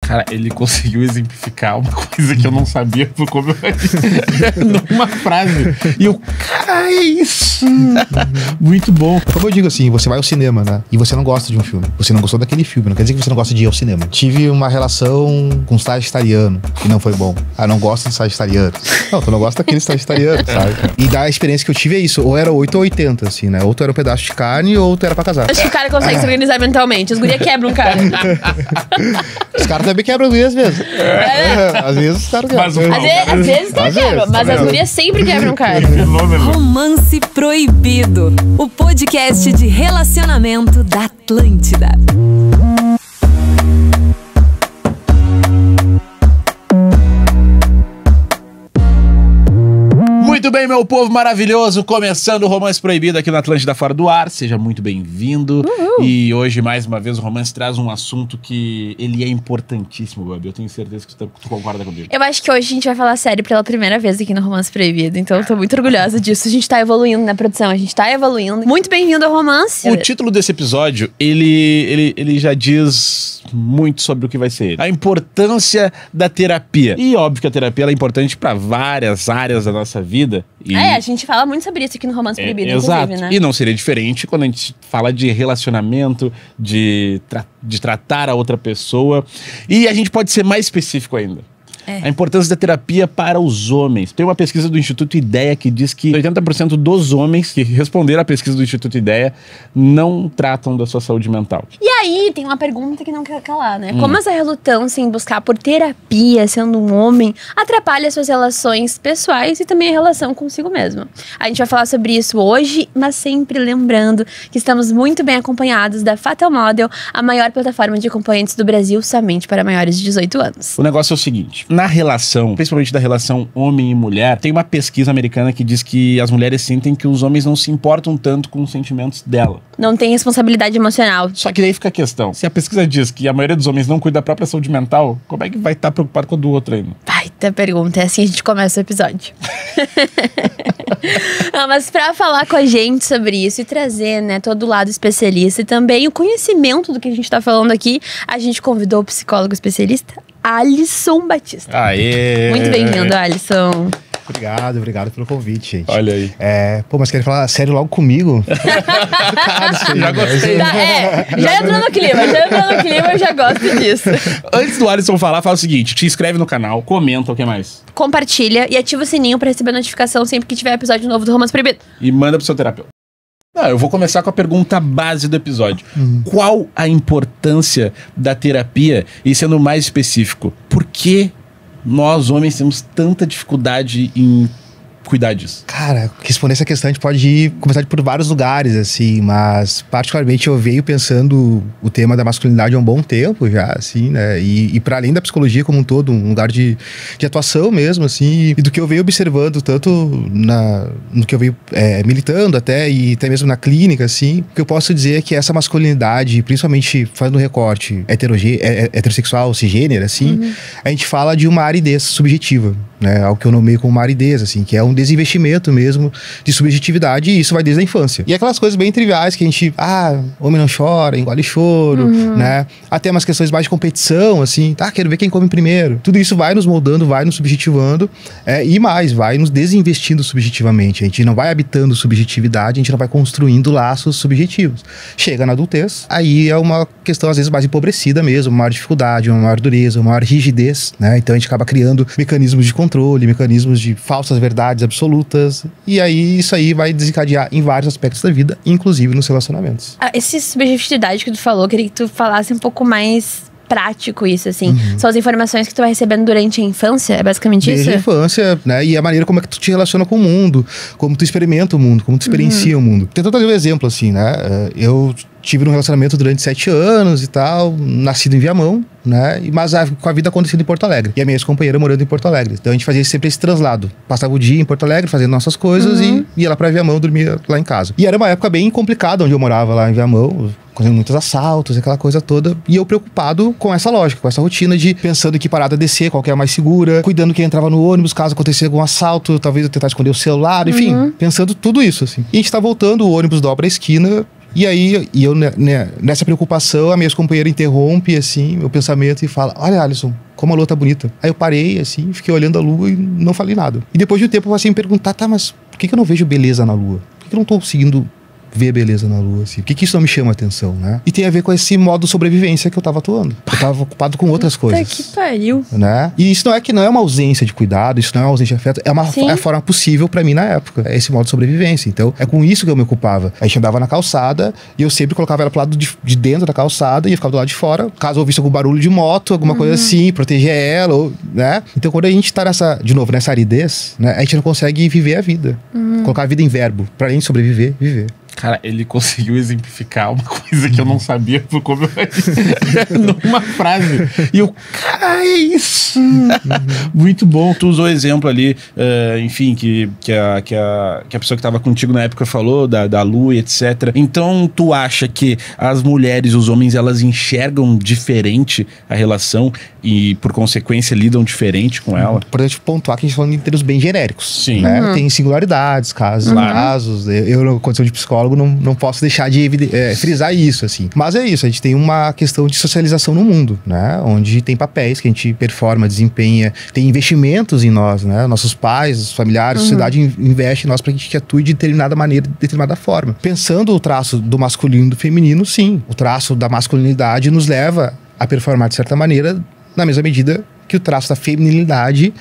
Cara, ele conseguiu exemplificar uma coisa que eu não sabia por como eu numa frase. E eu, cara, é isso! Muito bom. Como eu digo assim, você vai ao cinema, né? E você não gosta de um filme. Você não gostou daquele filme. Não quer dizer que você não gosta de ir ao cinema. Tive uma relação com um sagitariano que não foi bom. Ah, não gosto de sagitariano. Não, tu não gosta daquele sagitariano, sabe? E da experiência que eu tive é isso. Ou era 8 ou 80, assim, né? Ou tu era um pedaço de carne ou tu era pra casar. Acho que o cara consegue se organizar mentalmente. As gurias quebram um cara. Os caras também quebram às vezes. Às vezes os caras quebram. Às vezes não quebram, mas as gurias sempre quebram um cara. Romance Proibido, o podcast de relacionamento da Atlântida. Muito bem, meu povo maravilhoso, começando o Romance Proibido aqui na Atlântida Fora do Ar, seja muito bem-vindo. E hoje, mais uma vez, o Romance traz um assunto que ele é importantíssimo, Gabi. Eu tenho certeza que tu concorda comigo. Eu acho que hoje a gente vai falar sério pela primeira vez aqui no Romance Proibido, então eu tô muito orgulhosa disso. A gente tá evoluindo na produção, a gente tá evoluindo. Muito bem-vindo ao Romance. O título desse episódio, ele já diz muito sobre o que vai ser ele. A importância da terapia. E óbvio que a terapia ela é importante pra várias áreas da nossa vida. A gente fala muito sobre isso aqui no Romance Proibido, exato. Inclusive, né? E não seria diferente quando a gente fala de relacionamento, de tratar a outra pessoa. E a gente pode ser mais específico ainda. A importância da terapia para os homens. Tem uma pesquisa do Instituto Ideia que diz que 80% dos homens que responderam à pesquisa do Instituto Ideia não tratam da sua saúde mental. E aí, tem uma pergunta que não quer calar, né? Como essa relutância em buscar por terapia, sendo um homem, atrapalha suas relações pessoais e também a relação consigo mesmo? A gente vai falar sobre isso hoje, mas sempre lembrando que estamos muito bem acompanhados da Fatal Model, a maior plataforma de acompanhantes do Brasil, somente para maiores de 18 anos. O negócio é o seguinte, na relação, principalmente da relação homem e mulher, tem uma pesquisa americana que diz que as mulheres sentem que os homens não se importam tanto com os sentimentos dela. Não tem responsabilidade emocional. Só que daí fica a questão, se a pesquisa diz que a maioria dos homens não cuida da própria saúde mental, como é que vai estar preocupado com a do outro ainda? Baita pergunta, é assim a gente começa o episódio. Não, mas pra falar com a gente sobre isso e trazer, né, todo o lado especialista e também o conhecimento do que a gente tá falando aqui, a gente convidou o psicólogo especialista Alisson Batista. Aê! Muito bem-vindo, Alisson. Obrigado pelo convite, gente. Olha aí. Mas querem falar sério logo comigo? Já gostei. Já entrou no clima, eu já gosto disso. Antes do Alisson falar, fala o seguinte, te inscreve no canal, comenta, o que mais? Compartilha e ativa o sininho pra receber notificação sempre que tiver episódio novo do Romance Proibido. E manda pro seu terapeuta. Eu vou começar com a pergunta base do episódio. Qual a importância da terapia? E sendo mais específico, por que nós, homens, temos tanta dificuldade em cuidar disso? Cara, responder essa questão a gente pode começar por vários lugares, assim, mas particularmente eu venho pensando o tema da masculinidade há um bom tempo já, assim, né, e para além da psicologia como um todo, um lugar de atuação mesmo, assim, e do que eu venho observando tanto no que eu venho militando e até mesmo na clínica, assim, o que eu posso dizer é que essa masculinidade, principalmente fazendo um recorte heterossexual, cisgênero, assim, a gente fala de uma aridez subjetiva, né, algo que eu nomeio como uma aridez, assim, que é um desinvestimento mesmo de subjetividade, e isso vai desde a infância. E aquelas coisas bem triviais que a gente, homem não chora, engole choro, né? Até umas questões mais de competição, assim, quero ver quem come primeiro. Tudo isso vai nos moldando, vai nos subjetivando, e mais, vai nos desinvestindo subjetivamente. A gente não vai habitando subjetividade, a gente não vai construindo laços subjetivos. Chega na adultez, aí é uma questão às vezes mais empobrecida mesmo, uma maior dificuldade, uma maior dureza, uma maior rigidez, né? Então a gente acaba criando mecanismos de controle, mecanismos de falsas verdades absolutas, e aí isso aí vai desencadear em vários aspectos da vida, inclusive nos relacionamentos. Essa subjetividade que tu falou, queria que tu falasse um pouco mais prático isso, assim. São as informações que tu vai recebendo durante a infância, é basicamente isso? Desde a infância, né? E a maneira como é que tu te relaciona com o mundo, como tu experimenta o mundo, como tu experiencia o mundo. Tentando trazer um exemplo, assim, né? Eu tive um relacionamento durante 7 anos e tal, nascido em Viamão, né? Mas com a vida acontecendo em Porto Alegre. E a minha ex-companheira morando em Porto Alegre. Então a gente fazia sempre esse translado. Passava o dia em Porto Alegre, fazendo nossas coisas e ia lá pra Viamão, dormia lá em casa. E era uma época bem complicada onde eu morava lá em Viamão, acontecendo muitos assaltos, aquela coisa toda. E eu preocupado com essa lógica, com essa rotina de pensando que parada descer, qual que é a mais segura, cuidando quem entrava no ônibus, caso acontecesse algum assalto, talvez eu tentar esconder o celular, enfim, pensando tudo isso, assim. E a gente tá voltando, o ônibus dobra a esquina E aí, eu nessa preocupação, a minha ex-companheira interrompe, assim, meu pensamento e fala: olha, Alisson, como a lua tá bonita. Aí eu parei, assim, fiquei olhando a lua e não falei nada. E depois de um tempo eu passei a me perguntar: tá, mas por que eu não vejo beleza na lua? Por que eu não tô conseguindo ver beleza na lua, assim? Por que isso não me chama atenção, né? E tem a ver com esse modo de sobrevivência que eu tava atuando. Eu tava ocupado com outras coisas. Que pariu. Né? E isso não é uma ausência de cuidado, isso não é uma ausência de afeto, é a forma possível pra mim na época. É esse modo de sobrevivência. Então, é com isso que eu me ocupava. A gente andava na calçada e eu sempre colocava ela pro lado de dentro da calçada e ia ficar do lado de fora. Caso eu ouvisse algum barulho de moto, alguma coisa assim, proteger ela, né? Então, quando a gente tá nessa aridez, né, a gente não consegue viver a vida. Colocar a vida em verbo. Pra gente sobreviver, viver. Cara, ele conseguiu exemplificar uma coisa que eu não sabia por como eu numa frase. E eu, cara, é isso! Muito bom. Tu usou exemplo ali, enfim, que a pessoa que estava contigo na época falou, da lua e etc. Então, tu acha que as mulheres, os homens, elas enxergam diferente a relação e, por consequência, lidam diferente com ela? Importante pontuar que a gente tá falando em termos bem genéricos. Sim. Né? Tem singularidades, casos. Eu, na condição de psicólogo, não posso deixar de frisar isso, assim. Mas é isso, a gente tem uma questão de socialização no mundo, né? Onde tem papéis que a gente performa, desempenha, tem investimentos em nós, né? Nossos pais, os familiares, a sociedade investe em nós pra que a gente atue de determinada maneira, de determinada forma. Pensando o traço do masculino e do feminino, sim. O traço da masculinidade nos leva a performar de certa maneira, na mesma medida que o traço da feminilidade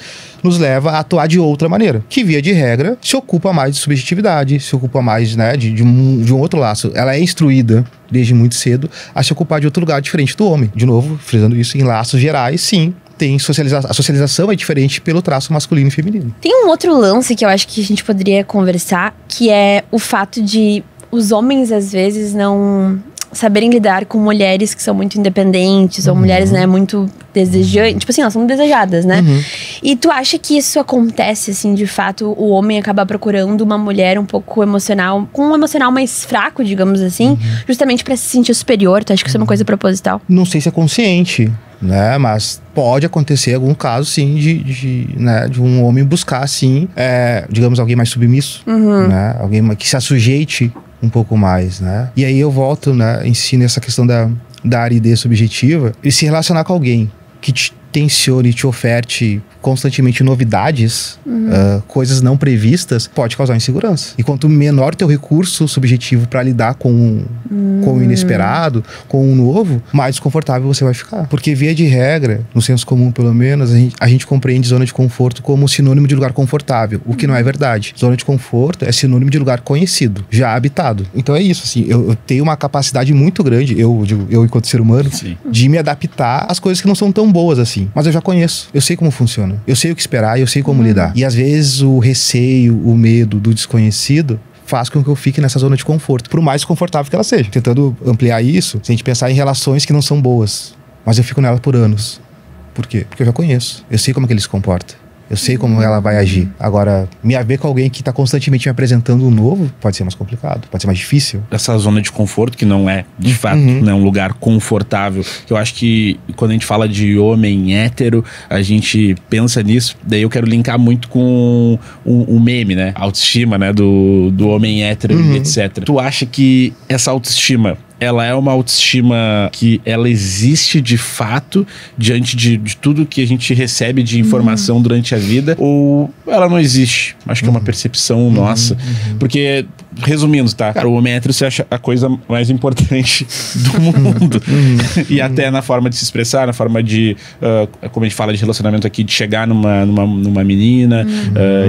nos leva a atuar de outra maneira, que via de regra se ocupa mais de subjetividade, se ocupa mais, né, de um outro laço. Ela é instruída desde muito cedo a se ocupar de outro lugar diferente do homem. De novo, frisando isso, em laços gerais, sim, tem a socialização é diferente pelo traço masculino e feminino. Tem um outro lance que eu acho que a gente poderia conversar, que é o fato de os homens às vezes não saberem lidar com mulheres que são muito independentes ou mulheres, né, muito desejantes, tipo assim, elas são desejadas, né? E tu acha que isso acontece, assim, de fato, o homem acaba procurando uma mulher um pouco emocional, com um emocional mais fraco, digamos assim, justamente pra se sentir superior? Tu acha que isso é uma coisa proposital? Não sei se é consciente, né? Mas pode acontecer algum caso, sim, de um homem buscar, assim, digamos, alguém mais submisso, né? Alguém que se assujeite um pouco mais, né? E aí eu volto, né? Ensino essa questão da aridez subjetiva e se relacionar com alguém que te tencione, te oferte constantemente novidades, coisas não previstas, pode causar insegurança. E quanto menor o teu recurso subjetivo para lidar com o inesperado, com o novo, mais desconfortável você vai ficar. Porque, via de regra, no senso comum pelo menos, a gente compreende zona de conforto como sinônimo de lugar confortável, o que não é verdade. Zona de conforto é sinônimo de lugar conhecido, já habitado. Então é isso, assim, eu tenho uma capacidade muito grande, eu enquanto ser humano, de me adaptar às coisas que não são tão boas assim. Mas eu já conheço, eu sei como funciona. Eu sei o que esperar e eu sei como lidar. E às vezes o receio, o medo do desconhecido faz com que eu fique nessa zona de conforto, por mais confortável que ela seja. Tentando ampliar isso, se a gente pensar em relações que não são boas, mas eu fico nela por anos. Por quê? Porque eu já conheço. Eu sei como é que ele se comporta. Eu sei como ela vai agir. Agora, me haver com alguém que está constantemente me apresentando um novo, pode ser mais complicado, pode ser mais difícil. Essa zona de conforto, que não é, de fato, né, um lugar confortável. Eu acho que quando a gente fala de homem hétero, a gente pensa nisso. Daí eu quero linkar muito com o meme, né? A autoestima, né? Do homem hétero e etc. Tu acha que essa autoestima, ela é uma autoestima que ela existe de fato diante de tudo que a gente recebe de informação durante a vida, ou ela não existe? Acho que é uma percepção nossa. Porque, resumindo, tá? Cara, o homem hétero se acha a coisa mais importante do mundo. E até na forma de se expressar, na forma de, como a gente fala de relacionamento aqui, de chegar numa menina,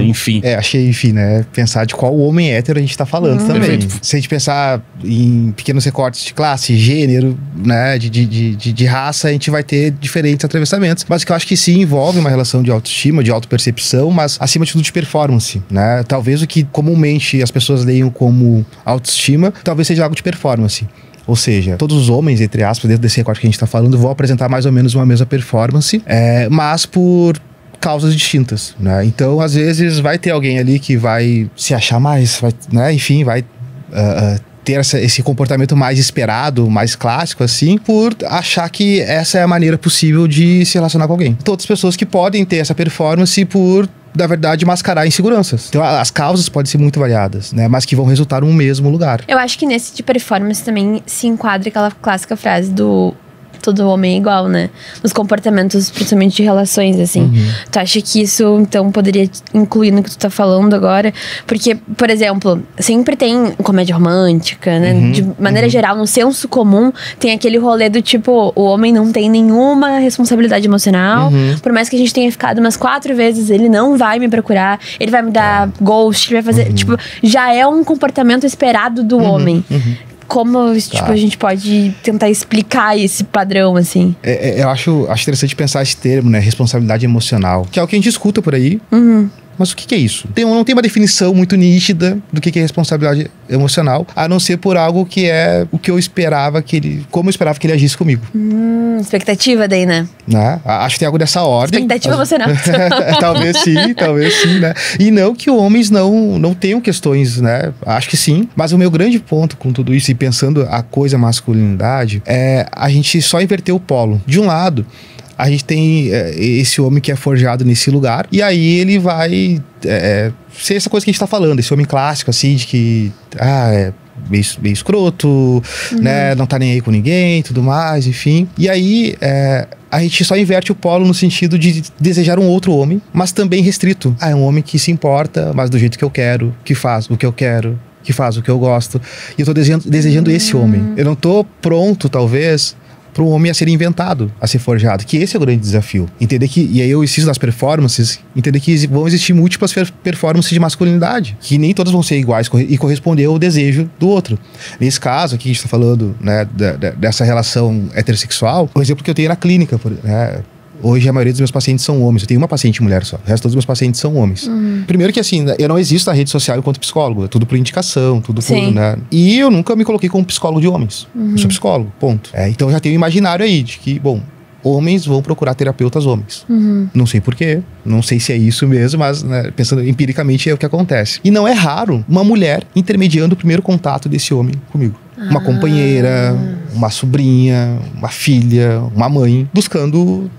enfim. Achei, enfim, né? Pensar de qual homem hétero a gente tá falando também. Perfeito. Se a gente pensar em pequenos recortes de classe, gênero, né, de raça, a gente vai ter diferentes atravessamentos. Mas que eu acho que sim, envolve uma relação de autoestima, de autopercepção, mas acima de tudo de performance, né? Talvez o que comumente as pessoas leiam como autoestima, talvez seja algo de performance. Ou seja, todos os homens, entre aspas, dentro desse recorte que a gente tá falando, vão apresentar mais ou menos uma mesma performance, mas por causas distintas, né? Então, às vezes, vai ter alguém ali que vai se achar mais, vai, né? Enfim, vai ter esse comportamento mais esperado, mais clássico, assim, por achar que essa é a maneira possível de se relacionar com alguém. Todas as pessoas que podem ter essa performance por na verdade, mascarar inseguranças. Então, as causas podem ser muito variadas, né? Mas que vão resultar no mesmo lugar. Eu acho que nesse de performance também se enquadra aquela clássica frase do todo homem é igual, né? Nos comportamentos, principalmente de relações, assim. Tu acha que isso, então, poderia incluir no que tu tá falando agora? Porque, por exemplo, sempre tem comédia romântica, né? De maneira geral, no senso comum, tem aquele rolê do tipo, o homem não tem nenhuma responsabilidade emocional. Por mais que a gente tenha ficado umas 4 vezes, ele não vai me procurar, ele vai me dar ghost, ele vai fazer... Tipo, já é um comportamento esperado do homem. Como tipo, a gente pode tentar explicar esse padrão, assim? Eu acho interessante pensar esse termo, né? Responsabilidade emocional. Que é o que a gente escuta por aí. Mas o que é isso? Não tem uma definição muito nítida do que é responsabilidade emocional, a não ser por algo que é o que eu esperava como eu esperava que ele agisse comigo. Expectativa daí, né? Acho que tem algo dessa ordem. Expectativa emocional. Talvez sim, né? E não que homens não tenham questões, né? Acho que sim. Mas o meu grande ponto com tudo isso, e pensando a coisa masculinidade, é a gente só inverter o polo. De um lado, a gente tem esse homem que é forjado nesse lugar, e aí ele vai ser essa coisa que a gente tá falando, esse homem clássico, assim, de que é meio escroto, né, não tá nem aí com ninguém, tudo mais, enfim. E aí a gente só inverte o polo no sentido de desejar um outro homem, mas também restrito. É um homem que se importa, mas do jeito que eu quero, que faz o que eu quero, que faz o que eu gosto. E eu tô desejando esse homem. Eu não tô pronto, talvez, para um homem a ser inventado, a ser forjado, que esse é o grande desafio. Entender que, e aí eu insisto nas performances, entender que vão existir múltiplas performances de masculinidade, que nem todas vão ser iguais e corresponder ao desejo do outro. Nesse caso aqui, a gente tá falando, né, dessa relação heterossexual, o exemplo que eu tenho na clínica, né? Hoje a maioria dos meus pacientes são homens. Eu tenho uma paciente mulher só. O resto dos meus pacientes são homens. Primeiro que assim, eu não existo na rede social enquanto psicólogo. É tudo por indicação, tudo por, né? E eu nunca me coloquei como psicólogo de homens. Eu sou psicólogo, ponto. Então eu já tenho um imaginário aí de que, bom, homens vão procurar terapeutas homens. Não sei porquê, não sei se é isso mesmo, mas, né, pensando empiricamente é o que acontece. E não é raro uma mulher intermediando o primeiro contato desse homem comigo. Uma companheira, uma sobrinha, uma filha, uma mãe, buscando,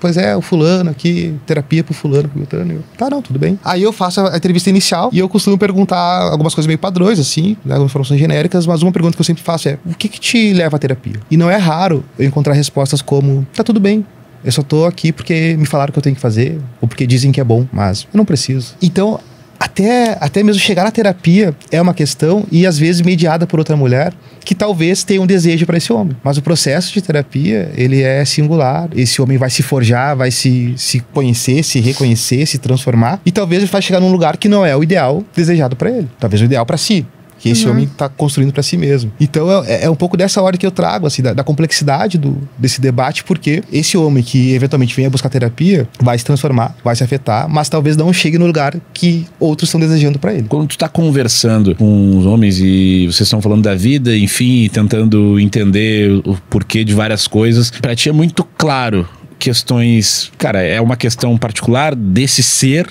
pois é, o fulano aqui, terapia pro fulano, pro fulano. Tá, não, tudo bem. Aí eu faço a entrevista inicial e eu costumo perguntar algumas coisas meio padrões, assim, né, algumas informações genéricas, mas uma pergunta que eu sempre faço é, o que te leva à terapia? E não é raro eu encontrar respostas como, tá tudo bem, eu só tô aqui porque me falaram que eu tenho que fazer, ou porque dizem que é bom, mas eu não preciso. Então, até mesmo chegar na terapia é uma questão, e às vezes mediada por outra mulher que talvez tenha um desejo para esse homem. Mas o processo de terapia, ele é singular. Esse homem vai se forjar, vai se conhecer, se reconhecer, se transformar, e talvez ele vai chegar num lugar que não é o ideal desejado para ele. Talvez o ideal para si, que esse homem está construindo para si mesmo. Então é um pouco dessa hora que eu trago, assim, da complexidade desse debate, porque esse homem que eventualmente venha buscar terapia vai se transformar, vai se afetar, mas talvez não chegue no lugar que outros estão desejando para ele. Quando tu tá conversando com os homens e vocês estão falando da vida, enfim, tentando entender o porquê de várias coisas, para ti é muito claro questões, cara, é uma questão particular desse ser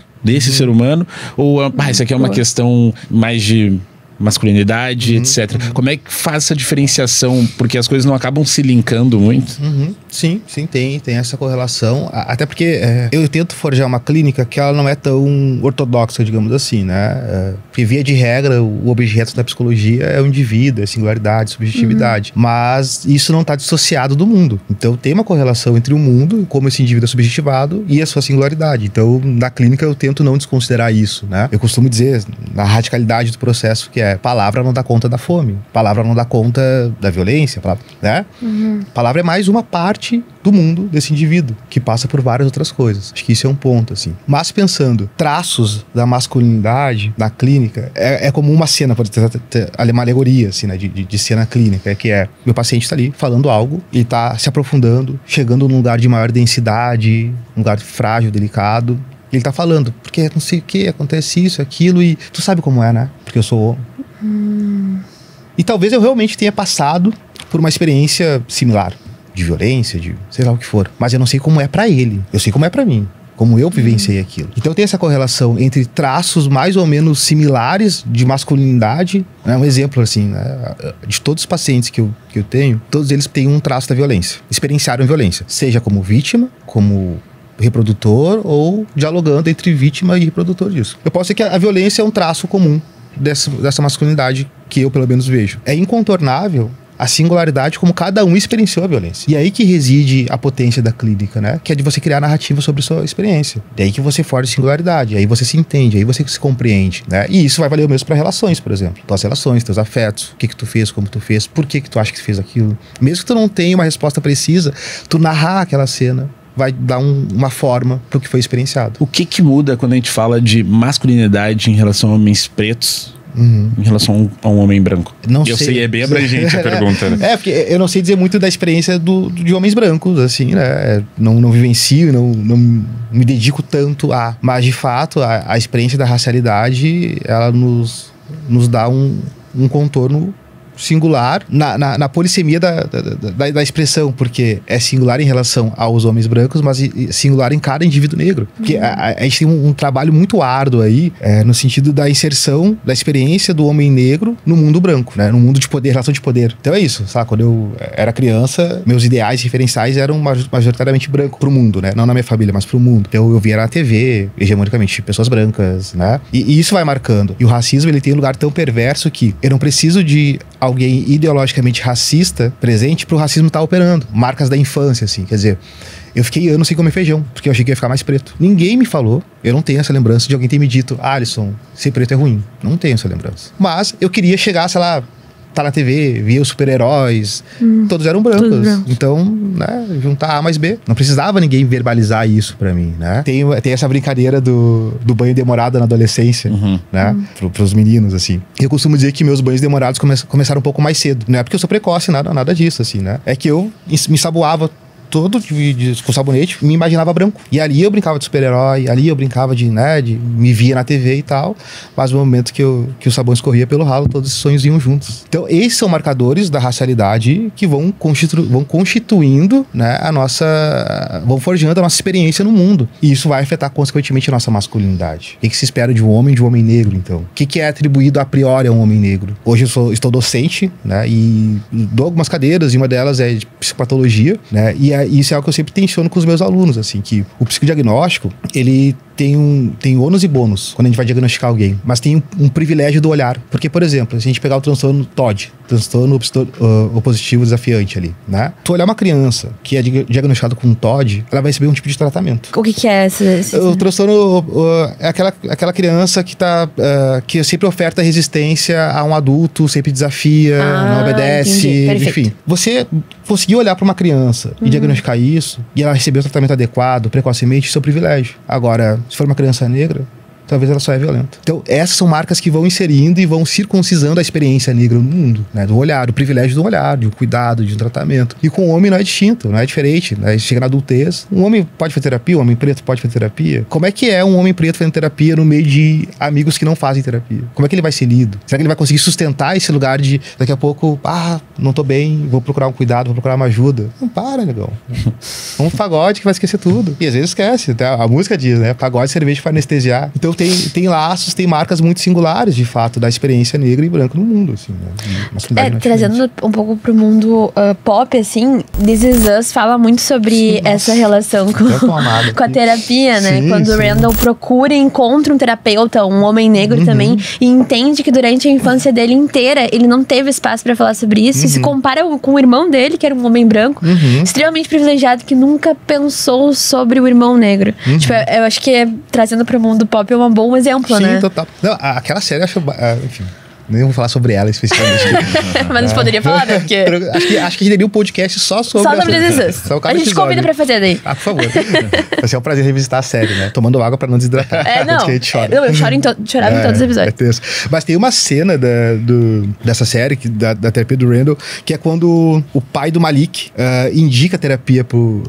humano, ou isso aqui é uma questão mais de masculinidade, etc. Como é que faz essa diferenciação? Porque as coisas não acabam se linkando muito. Sim, tem essa correlação. Até porque eu tento forjar uma clínica que ela não é tão ortodoxa, digamos assim, né? Porque via de regra, o objeto da psicologia é o indivíduo, é singularidade, subjetividade. Mas isso não está dissociado do mundo. Então tem uma correlação entre o mundo, como esse indivíduo é subjetivado, e a sua singularidade. Então na clínica eu tento não desconsiderar isso, né? Eu costumo dizer, na radicalidade do processo, que palavra não dá conta da fome, palavra não dá conta da violência, né? Palavra é mais uma parte do mundo desse indivíduo, que passa por várias outras coisas. Acho que isso é um ponto, assim. Mas pensando, traços da masculinidade na clínica, é como uma cena, pode ter uma alegoria, assim, né, de cena clínica, que é, meu paciente tá ali falando algo, e tá se aprofundando, chegando num lugar de maior densidade, um lugar frágil, delicado. Ele tá falando, porque não sei o que, acontece isso, aquilo, e tu sabe como é, né? Porque eu sou homem. E talvez eu realmente tenha passado por uma experiência similar, de violência, de sei lá o que for. Mas eu não sei como é pra ele, eu sei como é pra mim, como eu vivenciei aquilo. Então tem essa correlação entre traços mais ou menos similares de masculinidade, né? Um exemplo assim, né? De todos os pacientes que eu tenho, todos eles têm um traço da violência, experienciaram violência, seja como vítima, como reprodutor ou dialogando entre vítima e reprodutor disso. Eu posso dizer que a violência é um traço comum dessa masculinidade que eu, pelo menos, vejo. É incontornável a singularidade como cada um experienciou a violência. E aí que reside a potência da clínica, né? Que é de você criar narrativa sobre a sua experiência. Daí que você forja singularidade, aí você se entende, aí você se compreende, né? E isso vai valer o mesmo para relações, por exemplo. Tuas relações, teus afetos, o que tu fez, como tu fez, por que tu acha que tu fez aquilo. Mesmo que tu não tenha uma resposta precisa, tu narrar aquela cena vai dar uma forma pro que foi experienciado. O que muda quando a gente fala de masculinidade em relação a homens pretos? Em relação a um homem branco? Eu sei, é bem abrangente a pergunta, né? Porque eu não sei dizer muito da experiência de homens brancos, assim, né? Não vivencio, não me dedico tanto a... Mas, de fato, a experiência da racialidade, ela nos dá um contorno singular na polissemia da expressão, porque é singular em relação aos homens brancos, mas singular em cada indivíduo negro. Porque a gente tem um trabalho muito árduo aí, no sentido da inserção da experiência do homem negro no mundo branco, né? No mundo de poder, relação de poder. Então é isso, sabe? Quando eu era criança, meus ideais referenciais eram majoritariamente branco pro mundo, né? Não na minha família, mas pro mundo. Então eu via na TV, hegemonicamente, pessoas brancas, né? E isso vai marcando. E o racismo, ele tem um lugar tão perverso que eu não preciso de alguém ideologicamente racista presente pro racismo estar operando. Marcas da infância, assim. Quer dizer, eu fiquei anos sem comer feijão, porque eu achei que ia ficar mais preto. Ninguém me falou, eu não tenho essa lembrança de alguém ter me dito: Alisson, ser preto é ruim. Não tenho essa lembrança. Mas eu queria chegar, sei lá, tá na TV, via os super-heróis, todos eram brancos. Então, né, juntar A mais B. Não precisava ninguém verbalizar isso pra mim, né? Tem essa brincadeira do banho demorado na adolescência, né? Pros meninos, assim. Eu costumo dizer que meus banhos demorados começaram um pouco mais cedo. Não é porque eu sou precoce, nada disso, assim, né? É que eu me ensaboava todo com sabonete, me imaginava branco. E ali eu brincava de super-herói, ali eu brincava de me via na TV e tal, mas no momento que o sabão escorria pelo ralo, todos esses sonhos iam juntos. Então, esses são marcadores da racialidade que vão constituindo, né, vão forjando a nossa experiência no mundo. E isso vai afetar, consequentemente, a nossa masculinidade. O que se espera de um homem negro, então? O que é atribuído a priori a um homem negro? Hoje eu estou docente, né, e dou algumas cadeiras, e uma delas é de psicopatologia, né, e isso é algo que eu sempre tensiono com os meus alunos, assim, que o psicodiagnóstico, ele tem ônus e bônus quando a gente vai diagnosticar alguém, mas tem um privilégio do olhar, porque, por exemplo, se a gente pegar o transtorno TOD, transtorno opositivo desafiante ali, né? Tu olhar uma criança que é diagnosticada com TOD, ela vai receber um tipo de tratamento. O que é esse? O transtorno é aquela criança que sempre oferta resistência a um adulto, sempre desafia, não obedece, enfim. Você conseguir olhar para uma criança e diagnosticar isso, e ela receber o tratamento adequado, precocemente, isso é um privilégio. Agora, se for uma criança negra, talvez ela só é violenta. Então, essas são marcas que vão inserindo e vão circuncisando a experiência negra no mundo, né? Do olhar, do privilégio do olhar, de um cuidado, de um tratamento. E com o homem não é distinto, não é diferente, né? Chega na adultez, um homem pode fazer terapia, um homem preto pode fazer terapia. Como é que é um homem preto fazendo terapia no meio de amigos que não fazem terapia? Como é que ele vai ser lido? Será que ele vai conseguir sustentar esse lugar de, daqui a pouco, não tô bem, vou procurar um cuidado, vou procurar uma ajuda? Não para, negão. Um pagode que vai esquecer tudo. E às vezes esquece, até a música diz, né? Pagode, cerveja para anestesiar. Então tem laços, tem marcas muito singulares, de fato, da experiência negra e branca no mundo, assim, né? Trazendo um pouco pro mundo pop, assim, This Is Us fala muito sobre essa relação com a terapia, né? Quando o Randall procura e encontra um terapeuta, um homem negro também, e entende que durante a infância dele inteira, ele não teve espaço pra falar sobre isso, e se compara com o irmão dele, que era um homem branco, extremamente privilegiado, que nunca pensou sobre o irmão negro. Tipo, eu acho que trazendo pro mundo pop é um bom exemplo, né? Sim, total. Não, aquela série, acho... enfim, nem vou falar sobre ela especificamente. Mas a gente poderia falar, né? Porque... acho que a gente teria um podcast só sobre This. A gente convida pra fazer daí. Por favor. Vai ser um prazer revisitar a série, né? Tomando água pra não desidratar. Não. A gente chora. Eu chorava em todos os episódios. Mas tem uma cena dessa série, da terapia do Randall, que é quando o pai do Malik indica a terapia pro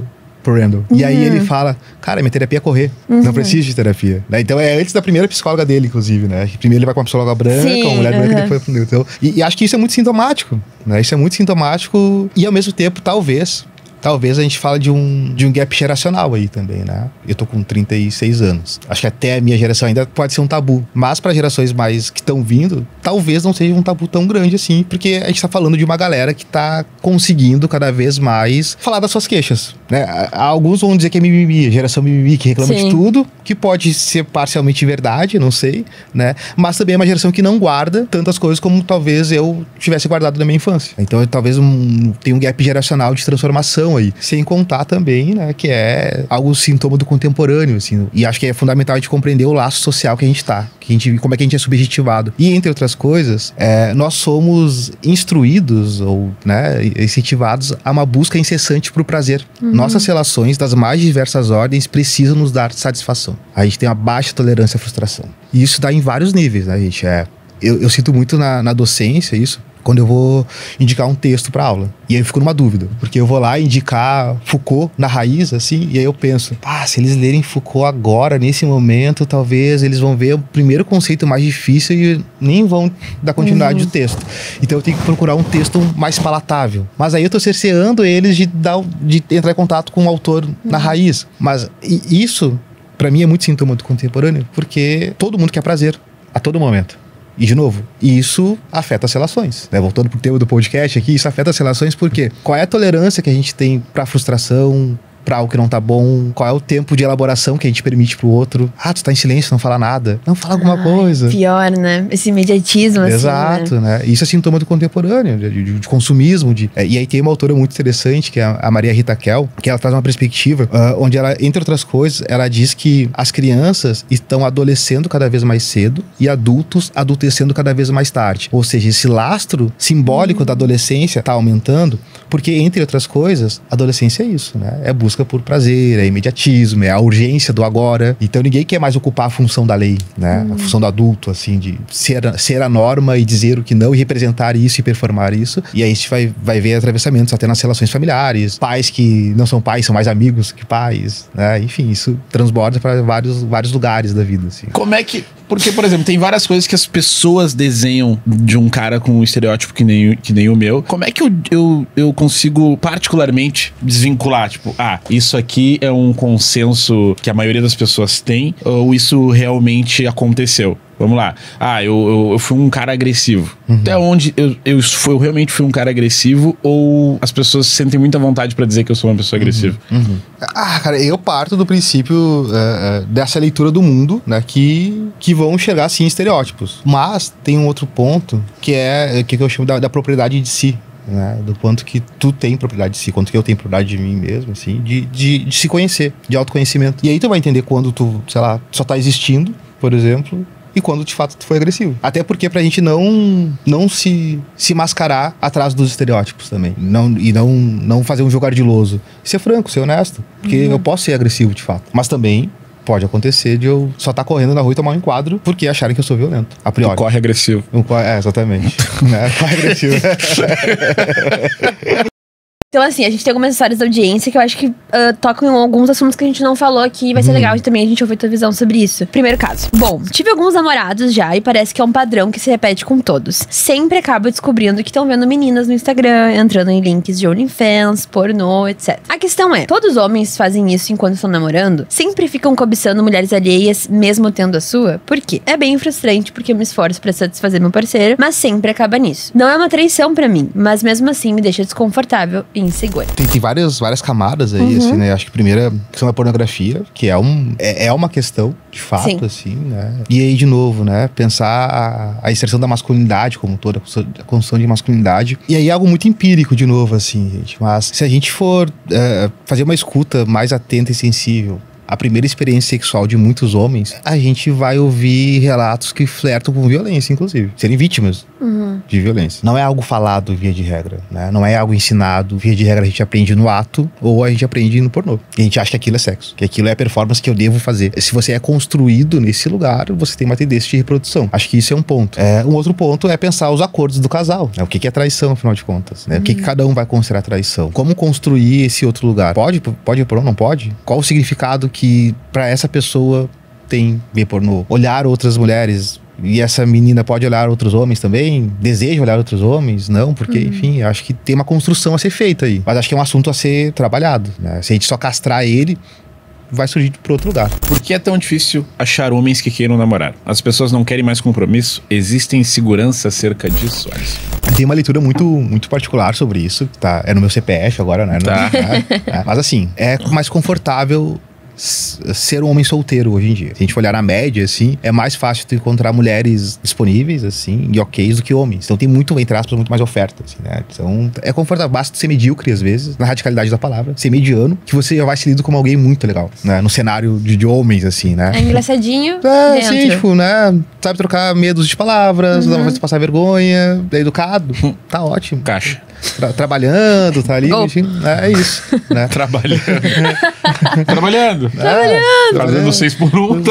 Randall. E aí ele fala, cara, minha terapia é correr, não preciso de terapia. Né? Então é antes da primeira psicóloga dele, inclusive, né? Primeiro ele vai com uma psicóloga branca, uma mulher branca, e depois aprendeu. Então, e acho que isso é muito sintomático, né? Isso é muito sintomático e ao mesmo tempo, talvez, talvez a gente fale de um gap geracional aí também, né? Eu tô com 36 anos. Acho que até a minha geração ainda pode ser um tabu. Mas para gerações mais que estão vindo, talvez não seja um tabu tão grande assim, porque a gente tá falando de uma galera que tá conseguindo cada vez mais falar das suas queixas, né? Alguns vão dizer que é mimimi, geração mimimi, que reclama de tudo, que pode ser parcialmente verdade, não sei, né? Mas também é uma geração que não guarda tantas coisas como talvez eu tivesse guardado na minha infância. Então talvez tem um gap geracional de transformação aí, sem contar também, né, que é algo sintoma do contemporâneo, assim, e acho que é fundamental a gente compreender o laço social que a gente tá, como é que a gente é subjetivado. E entre outras coisas, nós somos instruídos ou, né, incentivados a uma busca incessante por prazer. Nossas relações das mais diversas ordens precisam nos dar satisfação. A gente tem uma baixa tolerância à frustração. E isso dá em vários níveis, né, gente? Eu sinto muito na docência isso, quando eu vou indicar um texto para aula. E aí eu fico numa dúvida, porque eu vou lá indicar Foucault na raiz, assim, e aí eu penso, se eles lerem Foucault agora, nesse momento, talvez eles vão ver o primeiro conceito mais difícil e nem vão dar continuidade do texto. Então eu tenho que procurar um texto mais palatável. Mas aí eu tô cerceando eles de entrar em contato com o autor na raiz. Mas isso, para mim, é muito sintoma do contemporâneo, porque todo mundo quer prazer, a todo momento. E, de novo, isso afeta as relações, né? Voltando pro tema do podcast aqui, isso afeta as relações porque qual é a tolerância que a gente tem pra frustração, pra algo que não tá bom? Qual é o tempo de elaboração que a gente permite pro outro? Tu tá em silêncio, não fala nada. Não, fala alguma coisa. Pior, né? Esse imediatismo, exato, assim, né? Isso é sintoma do contemporâneo, de consumismo. E aí tem uma autora muito interessante, que é a Maria Rita Kell, que ela traz uma perspectiva onde ela, entre outras coisas, ela diz que as crianças estão adolescendo cada vez mais cedo e adultos adultecendo cada vez mais tarde. Ou seja, esse lastro simbólico da adolescência tá aumentando, porque, entre outras coisas, a adolescência é isso, né? É busca por prazer, é imediatismo, é a urgência do agora. Então ninguém quer mais ocupar a função da lei, né? A função do adulto, assim, de ser a norma e dizer o que não, e representar isso e performar isso. E aí a gente vai ver atravessamentos até nas relações familiares, pais que não são pais, são mais amigos que pais, né? Enfim, isso transborda para vários lugares da vida, assim. Como é que... Porque, por exemplo, tem várias coisas que as pessoas desenham de um cara com um estereótipo que nem o meu. Como é que eu consigo particularmente desvincular? Tipo, isso aqui é um consenso que a maioria das pessoas tem, ou isso realmente aconteceu? Vamos lá. Eu fui um cara agressivo. Até onde eu realmente fui um cara agressivo, ou as pessoas sentem muita vontade pra dizer que eu sou uma pessoa agressiva? Cara, eu parto do princípio dessa leitura do mundo, né, que vão enxergar, sim, estereótipos. Mas tem um outro ponto, que é que eu chamo da propriedade de si. Né, do quanto que tu tem propriedade de si, quanto que eu tenho propriedade de mim mesmo, assim, de se conhecer, de autoconhecimento. E aí tu vai entender quando tu, sei lá, só tá existindo, por exemplo, e quando de fato tu foi agressivo. Até porque pra gente não se mascarar atrás dos estereótipos também. Não fazer um jogo ardiloso. Ser franco, ser honesto. Porque eu posso ser agressivo de fato. Mas também pode acontecer de eu só estar correndo na rua e tomar um enquadro porque acharem que eu sou violento, a priori. Tu corre agressivo. Exatamente. Corre agressivo. Então, assim, a gente tem algumas histórias da audiência que eu acho que tocam em alguns assuntos que a gente não falou aqui. Vai ser legal também a gente ouvir tua visão sobre isso. Primeiro caso. Bom, tive alguns namorados já e parece que é um padrão que se repete com todos. Sempre acabo descobrindo que estão vendo meninas no Instagram, entrando em links de OnlyFans, pornô, etc. A questão é, todos os homens fazem isso enquanto estão namorando? Sempre ficam cobiçando mulheres alheias, mesmo tendo a sua? Por quê? É bem frustrante porque eu me esforço pra satisfazer meu parceiro, mas sempre acaba nisso. Não é uma traição pra mim, mas mesmo assim me deixa desconfortável e insegura. Tem várias camadas aí, assim, né? Acho que a primeira questão da pornografia, que é uma questão, de fato, sim, assim, né? E aí, de novo, né? Pensar a inserção da masculinidade como toda, a construção de masculinidade. E aí algo muito empírico, de novo, assim, gente. Mas se a gente for fazer uma escuta mais atenta e sensível a primeira experiência sexual de muitos homens, a gente vai ouvir relatos que flertam com violência, inclusive. Serem vítimas de violência. Não é algo falado, via de regra, né? Não é algo ensinado. Via de regra, a gente aprende no ato ou a gente aprende no pornô. E a gente acha que aquilo é sexo, que aquilo é a performance que eu devo fazer. Se você é construído nesse lugar, você tem uma tendência de reprodução. Acho que isso é um ponto. Um outro ponto é pensar os acordos do casal, né? O que é traição, afinal de contas, né? O que cada um vai considerar traição? Como construir esse outro lugar? Pode ver pornô? Não pode? Qual o significado que pra essa pessoa tem ver pornô? Olhar outras mulheres, E essa menina pode olhar outros homens também? Deseja olhar outros homens? Não, porque, enfim, acho que tem uma construção a ser feita aí. Mas acho que é um assunto a ser trabalhado, né? Se a gente só castrar ele, vai surgir por outro lugar. Por que é tão difícil achar homens que queiram namorar? As pessoas não querem mais compromisso? Existe insegurança acerca disso, Alisson? Tem uma leitura muito particular sobre isso, tá? É no meu CPF agora, né? Tá. Mas assim, é mais confortável ser um homem solteiro hoje em dia. Se a gente for olhar na média, assim, é mais fácil tu encontrar mulheres disponíveis, assim, e ok do que homens. Então tem muito, entre aspas, muito mais oferta, assim, né? Então é confortável, basta ser medíocre às vezes, na radicalidade da palavra, ser mediano, que você já vai ser lido como alguém muito legal, né? No cenário de homens, assim, né? É engraçadinho dentro. Sim, tipo, né? Sabe trocar medos de palavras, não vai passar vergonha, é educado, tá ótimo. Caixa. Trabalhando, tá ali, é isso, né? Trabalhando. Trabalhando. Trabalhando. Fazendo 6 por 1.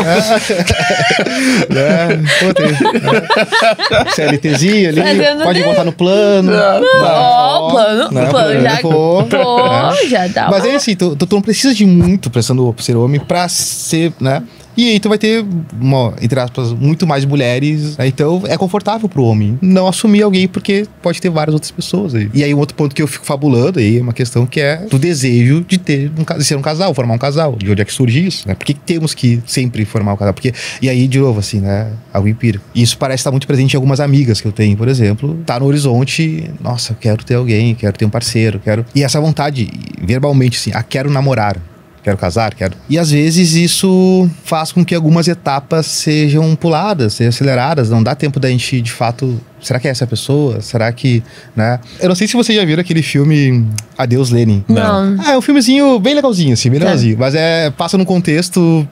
CLTzinho ali, pode botar no plano. Plano já dá. Mas é assim, tu não precisa de muito pra ser homem pra ser, né? E aí tu vai ter, entre aspas, muito mais mulheres, né? Então é confortável pro homem não assumir alguém, porque pode ter várias outras pessoas aí. E aí um outro ponto que eu fico fabulando aí é uma questão que é do desejo de ser um casal, formar um casal. De onde é que surge isso, né? Por que temos que sempre formar um casal? Porque, e aí, de novo, assim, né? Algo empírico. Isso parece estar muito presente em algumas amigas que eu tenho, por exemplo. Tá no horizonte, nossa, quero ter alguém, quero ter um parceiro, quero... E essa vontade, verbalmente, assim, quero namorar. Quero casar, quero. E às vezes isso faz com que algumas etapas sejam puladas, sejam aceleradas. Não dá tempo da gente, de fato... Será que é essa pessoa? Será que... né? Eu não sei se vocês já viram aquele filme Adeus, Lenin. Não. É um filmezinho bem legalzinho, assim, bem legalzinho. Mas passa num contexto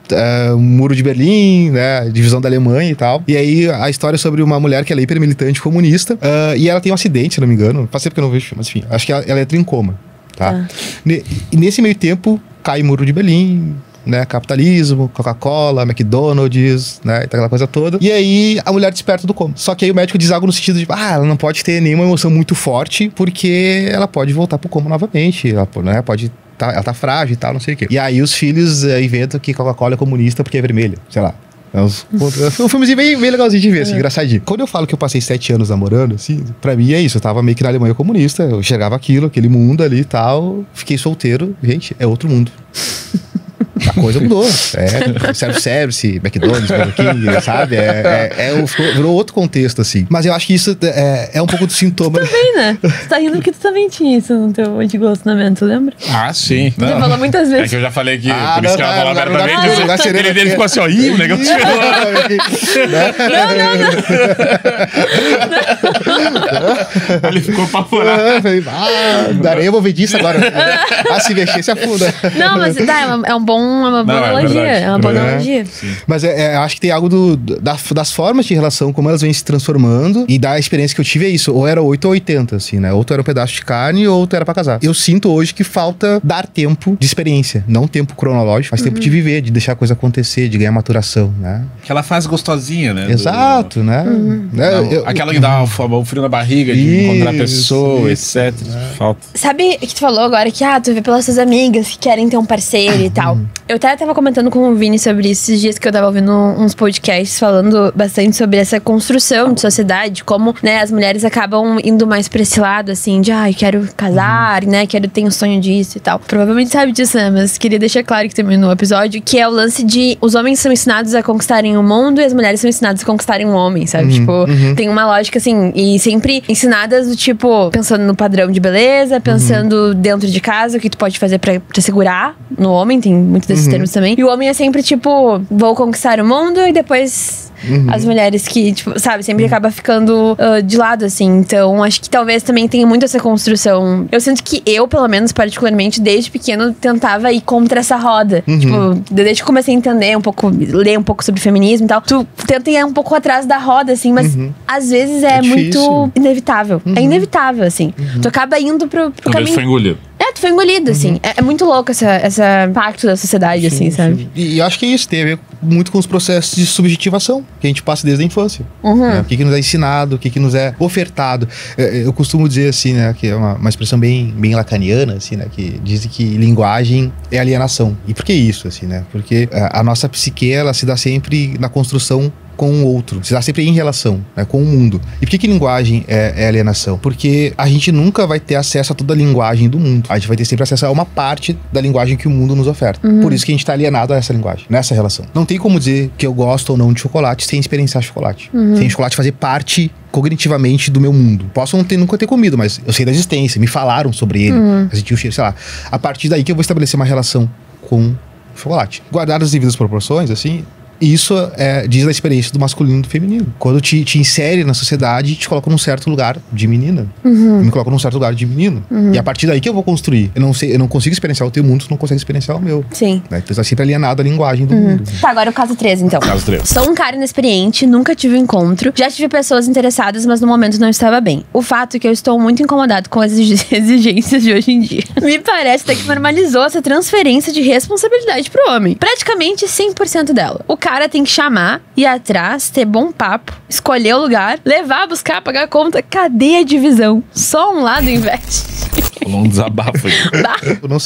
Muro de Berlim, né? Divisão da Alemanha e tal. E aí a história é sobre uma mulher que ela é hiper militante comunista. E ela tem um acidente, se não me engano. Faz tempo que eu não vejo, mas enfim. Acho que ela entra em coma, tá? E nesse meio tempo... Cai o Muro de Berlim, né? Capitalismo, Coca-Cola, McDonald's, né? Aquela coisa toda. E aí a mulher desperta do coma. Só que aí o médico diz algo no sentido de ela não pode ter nenhuma emoção muito forte, porque ela pode voltar pro coma novamente. Ela, né, pode... ela tá frágil e tal, não sei o quê. E aí os filhos inventam que Coca-Cola é comunista porque é vermelha, sei lá. É um filmezinho bem legalzinho de ver, assim, engraçadinho. Quando eu falo que eu passei 7 anos namorando, assim, pra mim é isso. Eu tava meio que na Alemanha comunista, eu enxergava aquele mundo ali e tal. Fiquei solteiro, gente, é outro mundo. A coisa mudou. Self-service, McDonald's, Burger King, sabe? Virou outro contexto, assim. Mas eu acho que isso é um pouco do sintoma. Tu também, né? Tu tá rindo porque tu também tinha isso no teu antigo relacionamento, lembra? Ah, sim. Você falou muitas vezes. É que eu já falei que por isso que ela falou abertamente. Ele dele ficou assim, ó, o negócio não. Ele ficou apavorado. Darei, eu vou ver disso agora. Se mexer, se afunda. Não, mas é uma boa analogia. É uma boa analogia. Mas eu acho que tem algo das formas de relação, como elas vêm se transformando. E da experiência que eu tive é isso. Ou era 8 ou 80, assim, né? Ou tu era um pedaço de carne, ou tu era pra casar. Eu sinto hoje que falta dar tempo de experiência. Não tempo cronológico, mas tempo de viver, de deixar a coisa acontecer, de ganhar maturação, né? Aquela fase gostosinha, né? Exato, né? Aquela que dá o frio na barriga de encontrar a pessoa, etc. Falta. Sabe que tu falou agora que, tu vê pelas suas amigas que querem ter um parceiro e tal. Eu até tava comentando com o Vini sobre isso esses dias que eu tava ouvindo uns podcasts falando bastante sobre essa construção de sociedade, como, né, as mulheres acabam indo mais pra esse lado, assim, de, quero casar, né, ter um sonho disso e tal. Provavelmente sabe disso, né, mas queria deixar claro que também no episódio, que é o lance de os homens são ensinados a conquistarem o mundo e as mulheres são ensinadas a conquistarem um homem, sabe? Tem uma lógica, assim, e sempre ensinadas do tipo, pensando no padrão de beleza, pensando dentro de casa, o que tu pode fazer pra segurar no homem, tem muitos desses termos também. E o homem é sempre tipo, vou conquistar o mundo e depois as mulheres que, tipo, sabe, sempre acaba ficando de lado, assim. Então, acho que talvez também tenha muito essa construção. Eu sinto que eu, pelo menos, particularmente, desde pequeno, tentava ir contra essa roda. Tipo, desde que comecei a entender um pouco, ler um pouco sobre feminismo e tal, tu tenta ir um pouco atrás da roda, assim, mas às vezes é muito inevitável. É inevitável, assim. Tu acaba indo pro caminho. Foi engolido. Tu foi engolido, assim. É muito louco essa pacto da sociedade, assim, sabe? E acho que é isso, tem a ver muito com os processos de subjetivação que a gente passa desde a infância. Né? O que nos é ensinado, o que nos é ofertado. Eu costumo dizer, assim, né, que é uma expressão bem lacaniana, assim, né, que diz que linguagem é alienação. E por que isso, assim, né? Porque a nossa psique, ela se dá sempre na construção com o outro. Você tá sempre em relação, né, com o mundo. E por que linguagem é alienação? Porque a gente nunca vai ter acesso a toda a linguagem do mundo. A gente vai ter sempre acesso a uma parte da linguagem que o mundo nos oferta. Por isso que a gente tá alienado a essa linguagem, nessa relação. Não tem como dizer que eu gosto ou não de chocolate sem experienciar chocolate. Sem chocolate fazer parte cognitivamente do meu mundo. Posso nunca ter comido, mas eu sei da existência, me falaram sobre ele, eu senti o cheiro, sei lá. A partir daí que eu vou estabelecer uma relação com chocolate. Guardadas as devidas proporções, assim, isso diz da experiência do masculino e do feminino. Quando te insere na sociedade, te coloca num certo lugar de menina. Me coloca num certo lugar de menino. E a partir daí que eu vou construir. Eu não consigo experienciar o teu mundo, tu não consegue experienciar o meu. Sim. Né? Então tá sempre alienado a linguagem do mundo. Tá, agora o caso 3, então. Caso 3. Sou um cara inexperiente, nunca tive um encontro. Já tive pessoas interessadas, mas no momento não estava bem. O fato é que eu estou muito incomodado com as exigências de hoje em dia. Me parece até que normalizou essa transferência de responsabilidade pro homem. Praticamente 100% dela. O cara tem que chamar, ir atrás, ter bom papo, escolher o lugar, levar, buscar, pagar a conta. Cadê a divisão? Só um lado investe. Um desabafo aí. Eu não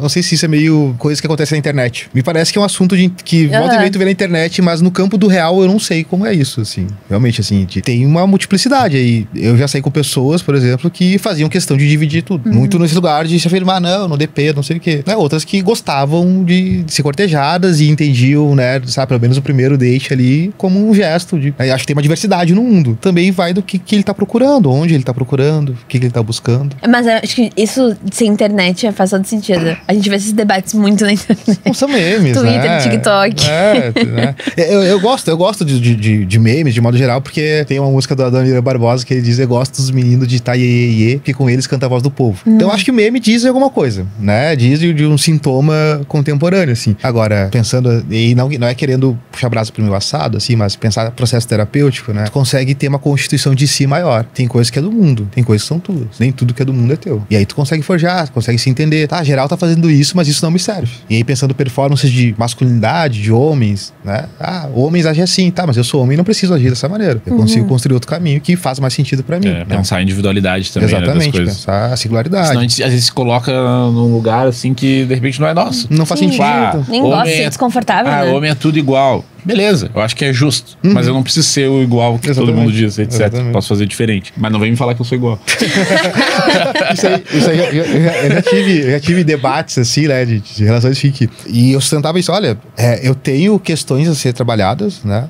sei se isso é meio coisa que acontece na internet. Me parece que é um assunto que volta e meia tu vê na internet, mas no campo do real eu não sei como é isso, assim. Realmente, assim, tem uma multiplicidade aí. Eu já saí com pessoas, por exemplo, que faziam questão de dividir tudo. Muito nesse lugar de se afirmar, não, no DP, não sei o quê. Né? Outras que gostavam de ser cortejadas e entendiam, né, sabe, pelo menos o primeiro date ali como um gesto de... Acho que tem uma diversidade no mundo. Também vai do que ele tá procurando, onde ele tá procurando, o que ele tá buscando. Mas eu acho que isso sem internet faz todo sentido. A gente vê esses debates muito na internet. Não são memes, Twitter, né? TikTok. Né? Eu gosto de memes, de modo geral, porque tem uma música do Adoniran Barbosa que ele diz: eu gosto dos meninos de Itaiê, que com eles canta a voz do povo. Então eu acho que o meme diz alguma coisa, né? Diz de um sintoma contemporâneo, assim. Agora, pensando, e não é querendo puxar brasa pro meu assado, assim, mas pensar no processo terapêutico, né? Tu consegue ter uma constituição de si maior. Tem coisas que é do mundo, tem coisas que são tuas. Nem tudo que é do mundo é teu. E aí tu consegue forjar, tu consegue se entender. Tá, geral tá fazendo isso, mas isso não me serve. E aí pensando performances de masculinidade, de homens, né? Ah, homens agem assim, tá, mas eu sou homem e não preciso agir dessa maneira. Eu consigo construir outro caminho que faz mais sentido pra mim. Né? Pensar a individualidade também, exatamente, né, das coisas. Pensar a singularidade. Senão a gente às vezes se coloca num lugar assim que de repente não é nosso. Não faz sentido. Nem gosta de ser desconfortável, né? Homem é tudo igual. Beleza, eu acho que é justo. Mas eu não preciso ser o igual que todo mundo diz, etc. Exatamente. Posso fazer diferente. Mas não vem me falar que eu sou igual. isso aí eu já tive debates assim, né, de relações chique. E eu sustentava isso, olha, eu tenho questões a ser trabalhadas, né,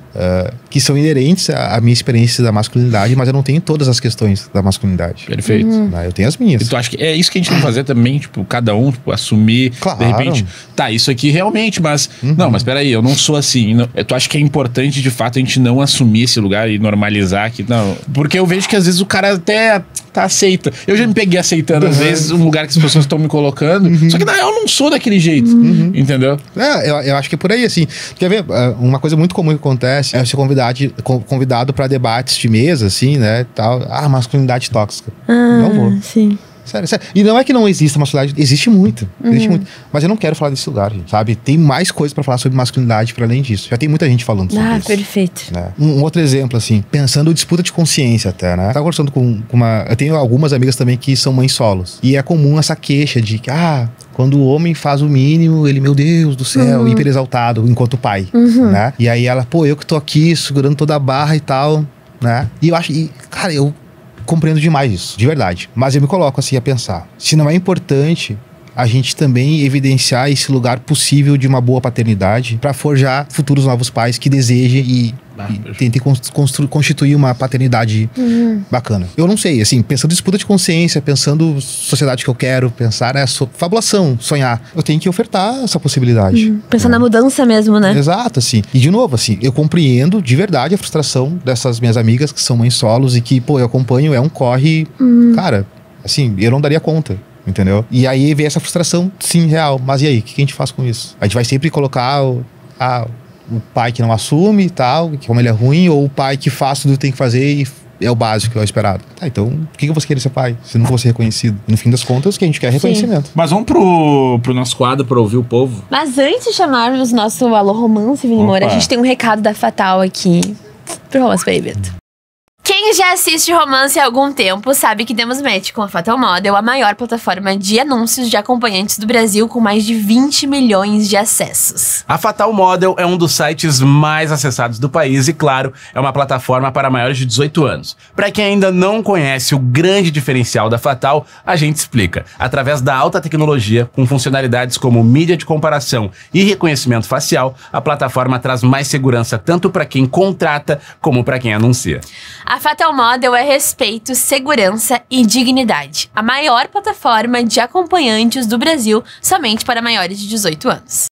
que são inerentes à minha experiência da masculinidade, mas eu não tenho todas as questões da masculinidade. Perfeito. Eu tenho as minhas. E tu acha que é isso que a gente tem que fazer também, tipo, cada um, tipo, assumir, claro. De repente, tá, isso aqui realmente, mas não, mas peraí, eu não sou assim. Não, tu acha que é importante, de fato, a gente não assumir esse lugar e normalizar que não, porque eu vejo que às vezes o cara até aceita. Eu já me peguei aceitando, às vezes, um lugar que as pessoas estão me colocando, só que na real eu não sou daquele jeito, entendeu? Eu acho que é por aí, assim. Quer ver? Uma coisa muito comum que acontece é ser convidado pra debates de mesa, assim, né, tal. Masculinidade tóxica. Não vou. Sim. Sério. E não é que não exista masculinidade, existe muito. Mas eu não quero falar desse lugar, gente, sabe? Tem mais coisas pra falar sobre masculinidade para além disso. Já tem muita gente falando sobre isso. Perfeito. Né? Um outro exemplo, assim, pensando disputa de consciência até, né? Tava conversando com uma... Eu tenho algumas amigas também que são mães solos. E é comum essa queixa de que, quando o homem faz o mínimo, ele, meu Deus do céu, hiper exaltado enquanto pai, né? E aí ela, eu que tô aqui segurando toda a barra e tal, né? E eu acho... Cara, eu compreendo demais isso, de verdade. Mas eu me coloco assim a pensar, se não é importante a gente também evidenciar esse lugar possível de uma boa paternidade para forjar futuros novos pais que desejem e tentem constituir uma paternidade bacana. Eu não sei, assim, pensando em disputa de consciência, pensando sociedade que eu quero, pensar fabulação, sonhar. Eu tenho que ofertar essa possibilidade. Pensar na mudança mesmo, né? Exato, assim. E de novo, assim, eu compreendo de verdade a frustração dessas minhas amigas que são mães solos e que, eu acompanho, é um corre, cara, assim, eu não daria conta. Entendeu? E aí vem essa frustração, sim, real. Mas e aí, o que a gente faz com isso? A gente vai sempre colocar o pai que não assume e tal, que como ele é ruim, ou o pai que faz tudo que tem que fazer e é o básico, é o esperado. Tá, então, por que você quer ser pai? Se não for ser reconhecido. No fim das contas, o que a gente quer é reconhecimento. Mas vamos pro nosso quadro, pra ouvir o povo. Mas antes de chamarmos nosso Alô Romance, Vini Moura, a gente tem um recado da Fatal aqui pro Romance Baby. Quem Quem já assiste Romance há algum tempo sabe que demos match com a Fatal Model, a maior plataforma de anúncios de acompanhantes do Brasil, com mais de 20 milhões de acessos. A Fatal Model é um dos sites mais acessados do país e, claro, é uma plataforma para maiores de 18 anos. Para quem ainda não conhece o grande diferencial da Fatal, a gente explica. Através da alta tecnologia, com funcionalidades como mídia de comparação e reconhecimento facial, a plataforma traz mais segurança tanto para quem contrata como para quem anuncia. A Fatal Model é respeito, segurança e dignidade. A maior plataforma de acompanhantes do Brasil, somente para maiores de 18 anos.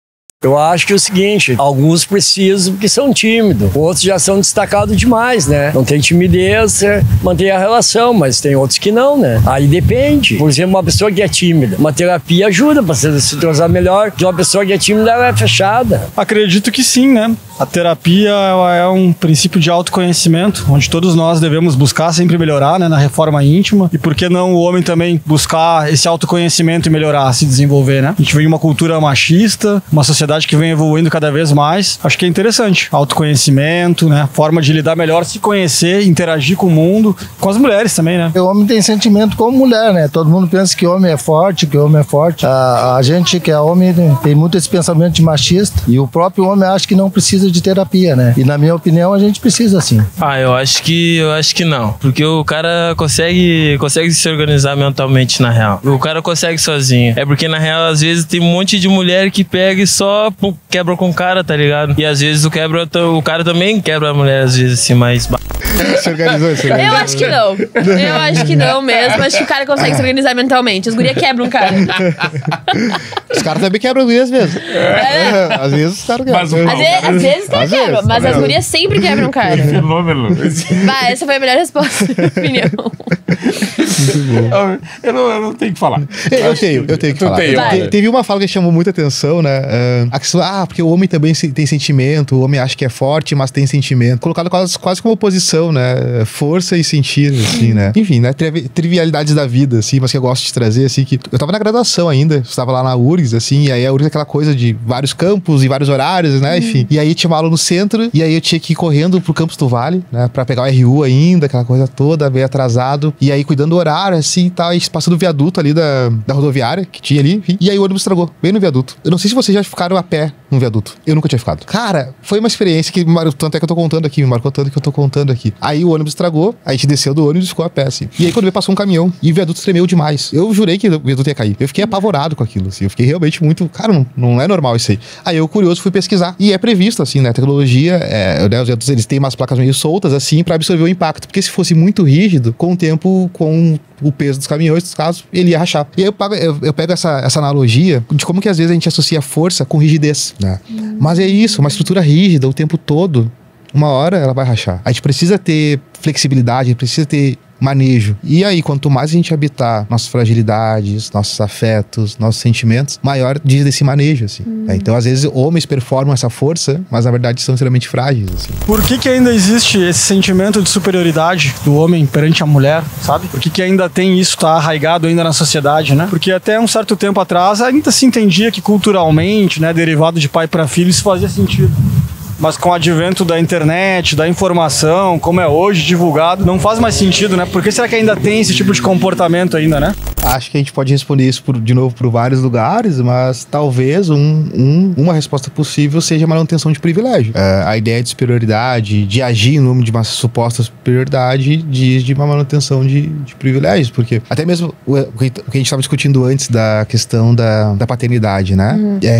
Eu acho que é o seguinte, alguns precisam porque são tímidos, outros já são destacados demais, né? Não tem timidez, mantém a relação, mas tem outros que não, né? Aí depende. Por exemplo, uma pessoa que é tímida, uma terapia ajuda para se entrosar melhor, que uma pessoa que é tímida, ela é fechada. Acredito que sim, né? A terapia é um princípio de autoconhecimento, onde todos nós devemos buscar sempre melhorar, né? Na reforma íntima. E por que não o homem também buscar esse autoconhecimento e melhorar, se desenvolver, né? A gente vem de uma cultura machista, uma sociedade que vem evoluindo cada vez mais. Acho que é interessante. Autoconhecimento, né? Forma de lidar melhor, se conhecer, interagir com o mundo, com as mulheres também, né? O homem tem sentimento como mulher, né? Todo mundo pensa que homem é forte, que homem é forte. A gente que é homem tem muito esse pensamento de machista e o próprio homem acha que não precisa de terapia, né? E na minha opinião a gente precisa sim. Eu acho que não. Porque o cara consegue se organizar mentalmente na real. O cara consegue sozinho. É porque na real às vezes tem um monte de mulher que pega e só quebra com o cara, tá ligado? E às vezes o cara também quebra a mulher, às vezes assim, mas... Se organizou. Eu acho que não. Eu acho que não mesmo. Acho que o cara consegue se organizar mentalmente. As gurias quebram um cara. Os caras também quebram gurias mesmo. Às vezes os caras quebram. Às vezes os caras quebram, mas as gurias sempre quebram um cara. Fenômeno. Essa foi a melhor resposta, na minha opinião. Muito bom. Eu não tenho que falar. Eu tenho que falar. Teve uma fala que chamou muita atenção, né? A questão, porque o homem também tem sentimento, o homem acha que é forte, mas tem sentimento. Colocado quase como oposição, né? Força e sentido, assim, né? Enfim, né? Trivialidades da vida, assim, mas que eu gosto de trazer, assim, que eu tava na graduação ainda, estava lá na URGS, assim, e aí a URGS é aquela coisa de vários campos e vários horários, né? Enfim. E aí tinha uma aula no centro, e aí eu tinha que ir correndo pro campus do Vale, né? Pra pegar o RU ainda, aquela coisa toda, bem atrasado. E aí cuidando do horário, assim, e tal, e passando o viaduto ali da rodoviária, que tinha ali, enfim. E aí o ônibus estragou, bem no viaduto. Eu não sei se vocês já ficaram a pé no viaduto. Eu nunca tinha ficado. Cara, foi uma experiência que, tanto é que eu tô contando aqui, me marcou tanto que eu tô contando aqui. Aí o ônibus estragou, a gente desceu do ônibus e ficou a pé, assim. E aí quando veio passou um caminhão e o viaduto tremeu demais. Eu jurei que o viaduto ia cair. Eu fiquei apavorado com aquilo, assim. Eu fiquei realmente muito... Cara, não é normal isso aí. Aí eu, curioso, fui pesquisar. E é previsto, assim, né? A tecnologia, né, os viadutos, eles têm umas placas meio soltas, assim, pra absorver o impacto. Porque se fosse muito rígido, com o tempo, com o peso dos caminhões, nos casos, ele ia rachar. E aí eu pego essa analogia de como que às vezes a gente associa força com rigidez, né? Mas é isso, uma estrutura rígida o tempo todo, uma hora ela vai rachar. A gente precisa ter flexibilidade, precisa ter manejo. E aí, quanto mais a gente habitar nossas fragilidades, nossos afetos, nossos sentimentos, maior diz desse manejo, assim. Então, às vezes, homens performam essa força, mas na verdade são extremamente frágeis, assim. Por que ainda existe esse sentimento de superioridade do homem perante a mulher, sabe? Por que ainda tem isso, tá arraigado ainda na sociedade, né? Porque até um certo tempo atrás ainda se entendia que culturalmente, né, derivado de pai para filho, isso fazia sentido. Mas com o advento da internet, da informação, como é hoje, divulgado, não faz mais sentido, né? Por que será que ainda tem esse tipo de comportamento ainda, né? Acho que a gente pode responder isso de novo por vários lugares, mas talvez uma resposta possível seja a manutenção de privilégio. A ideia de superioridade, de agir em nome de uma suposta superioridade, diz de uma manutenção de privilégios, porque até mesmo o que a gente estava discutindo antes da questão da paternidade, né?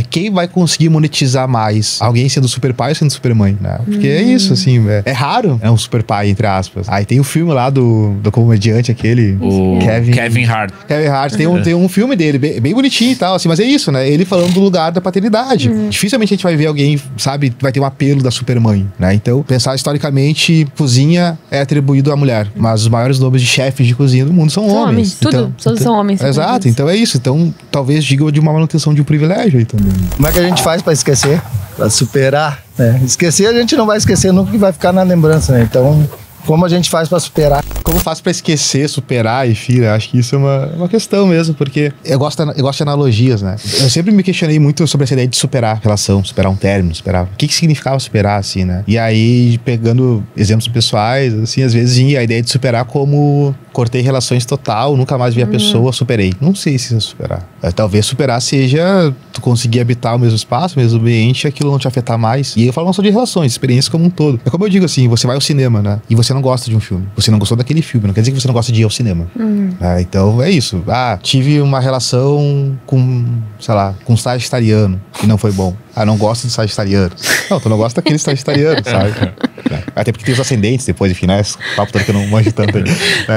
Quem vai conseguir monetizar mais? Alguém sendo super pai ou sendo super mãe, né? Porque é isso, assim, é raro um super pai, entre aspas. Aí tem o filme lá do comediante aquele, o Kevin Hart. Kevin Hart, tem um filme dele, bem bonitinho e tal, assim, mas é isso, né? Ele falando do lugar da paternidade. Dificilmente a gente vai ver alguém, sabe, vai ter um apelo da supermãe, né? Então, pensar historicamente, cozinha é atribuído à mulher, mas os maiores nomes de chefes de cozinha do mundo são homens. Todos são homens. Exato, então é isso. Então, talvez diga de uma manutenção de um privilégio aí também. Como é que a gente faz pra esquecer? Pra superar? Esquecer a gente não vai esquecer nunca, que vai ficar na lembrança, né? Então, como a gente faz pra superar. Como faz pra esquecer, superar, enfim, né? Acho que isso é uma questão mesmo, porque eu gosto de analogias, né? Eu sempre me questionei muito sobre essa ideia de superar relação, superar um término, superar... O que significava superar, assim, né? E aí, pegando exemplos pessoais, assim, às vezes a ideia de superar como cortei relações total, nunca mais vi a pessoa, superei. Não sei se é superar. Talvez superar seja tu conseguir habitar o mesmo espaço, o mesmo ambiente, e aquilo não te afetar mais. E eu falo não só de relações, experiências como um todo. É como eu digo assim, você vai ao cinema, né? E você não gosta de um filme. Você não gostou daquele filme, não quer dizer que você não gosta de ir ao cinema. Então é isso. Tive uma relação com, sei lá, com um sagitariano, que não foi bom. Não gosto de sagitarianos. Não, tu não gosta daquele sagitariano, sabe? Até porque tem os ascendentes depois, enfim, né? Esse papo todo que eu não manjo tanto aí.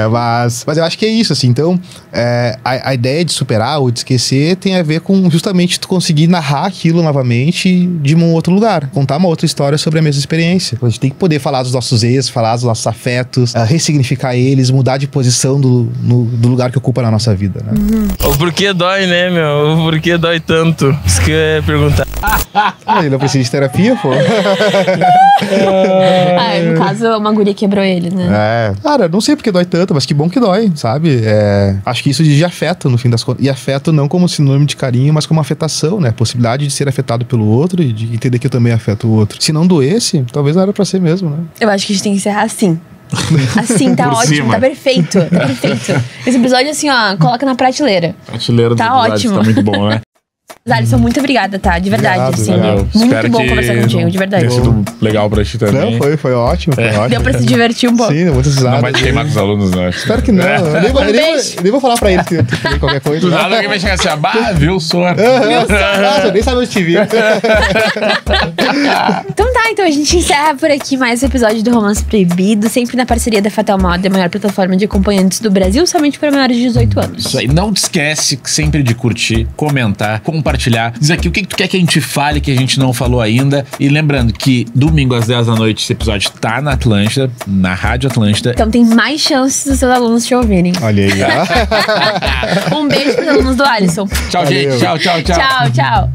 Mas eu acho que é isso, assim. Então, a ideia de superar ou de esquecer tem a ver com justamente tu conseguir narrar aquilo novamente de um outro lugar. Contar uma outra história sobre a mesma experiência. A gente tem que poder falar dos nossos ex, falar dos nossos afetos, ressignificar eles, mudar de posição do lugar que ocupa na nossa vida, né? O porquê dói, né, meu? O porquê dói tanto? Isso que eu ia perguntar. Ele não precisa de terapia, pô. No caso, uma guria quebrou ele, né? Cara, não sei porque dói tanto, mas que bom que dói, sabe? Acho que isso diz de afeto, no fim das contas. E afeto não como sinônimo de carinho, mas como afetação, né? Possibilidade de ser afetado pelo outro e de entender que eu também afeto o outro. Se não doesse, talvez não era pra ser mesmo, né? Eu acho que a gente tem que encerrar assim. Assim, tá ótimo, cima. Tá perfeito. Esse episódio, assim, ó, coloca na prateleira. Prateleira tá ótimo. Tá muito bom, né? Alisson, muito obrigada, tá? De verdade, assim. Legal. Muito Espero bom conversar contigo, de verdade. Tenha sido legal pra ti também. Não, foi ótimo, foi ótimo. Deu pra se divertir um pouco. Sim, muitas risadas. Não vai te queimar com os alunos, não. Espero que não. Nem vou falar pra eles que tem qualquer coisa. Nada que vai chegar assim, viu o sorte. Nossa, eu nem sabia onde te vi. Então a gente encerra por aqui mais um episódio do Romance Proibido, sempre na parceria da Fatal Moda, a maior plataforma de acompanhantes do Brasil, somente para maiores de 18 anos. Isso aí, não te esquece sempre de curtir, comentar, compartilhar, dizer aqui o que tu quer que a gente fale, que a gente não falou ainda. E lembrando que domingo às 10 da noite esse episódio tá na Atlântida, na Rádio Atlântida. Então tem mais chances dos seus alunos te ouvirem. Olha aí. Um beijo pros alunos do Alisson. Tchau, gente. Tchau. Tchau.